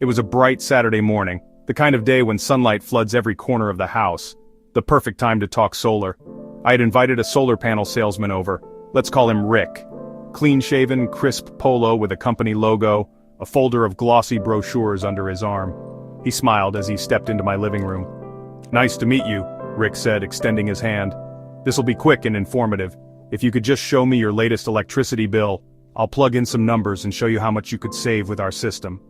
It was a bright Saturday morning, the kind of day when sunlight floods every corner of the house. The perfect time to talk solar. I had invited a solar panel salesman over. Let's call him Rick. Clean-shaven, crisp polo with a company logo, a folder of glossy brochures under his arm. He smiled as he stepped into my living room. "Nice to meet you," Rick said, extending his hand. "This'll be quick and informative. If you could just show me your latest electricity bill, I'll plug in some numbers and show you how much you could save with our system."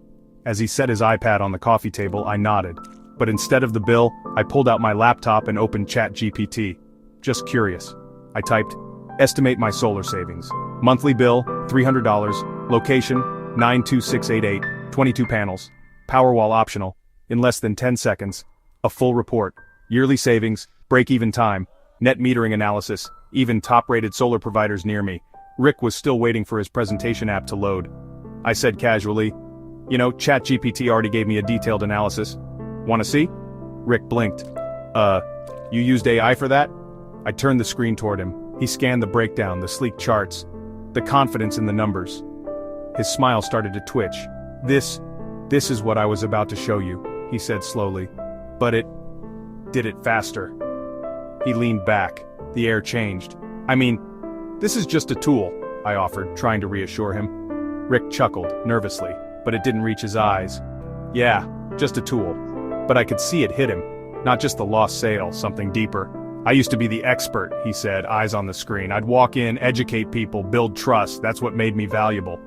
As he set his iPad on the coffee table, I nodded. But instead of the bill, I pulled out my laptop and opened ChatGPT. Just curious. I typed, "Estimate my solar savings. Monthly bill, $300. Location, 92688, 22 panels. Powerwall optional. In less than 10 seconds. A full report. Yearly savings, break-even time, net metering analysis, even top-rated solar providers near me." Rick was still waiting for his presentation app to load. I said casually, "ChatGPT already gave me a detailed analysis. Wanna see?" Rick blinked. You used AI for that?" I turned the screen toward him. He scanned the breakdown, the sleek charts, the confidence in the numbers. His smile started to twitch. This is what I was about to show you," he said slowly. "But it did it faster." He leaned back. The air changed. "This is just a tool," I offered, trying to reassure him. Rick chuckled, nervously, but it didn't reach his eyes. "Yeah, just a tool." But I could see it hit him. Not just the lost sale, something deeper. "I used to be the expert," he said, eyes on the screen. "I'd walk in, educate people, build trust. That's what made me valuable.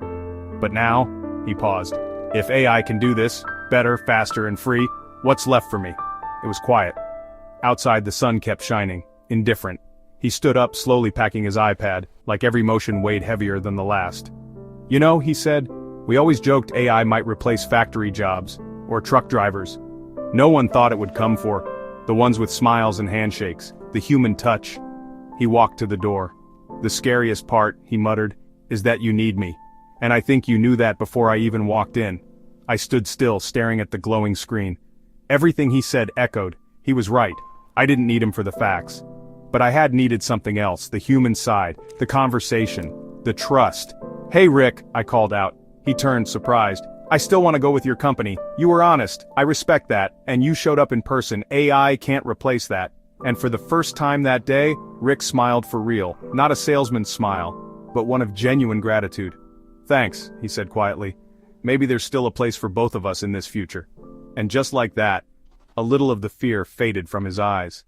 But now," he paused, "if AI can do this, better, faster, and free, what's left for me?" It was quiet. Outside the sun kept shining, indifferent. He stood up, slowly packing his iPad, like every motion weighed heavier than the last. He said, "we always joked AI might replace factory jobs, or truck drivers. No one thought it would come for the ones with smiles and handshakes, the human touch." He walked to the door. "The scariest part," he muttered, "is that you need me. And I think you knew that before I even walked in." I stood still, staring at the glowing screen. Everything he said echoed. He was right. I didn't need him for the facts. But I had needed something else, the human side, the conversation, the trust. "Hey Rick," I called out. He turned, surprised. "I still want to go with your company. You were honest. I respect that. And you showed up in person. AI can't replace that." And for the first time that day, Rick smiled for real. Not a salesman's smile, but one of genuine gratitude. "Thanks," he said quietly. "Maybe there's still a place for both of us in this future." And just like that, a little of the fear faded from his eyes.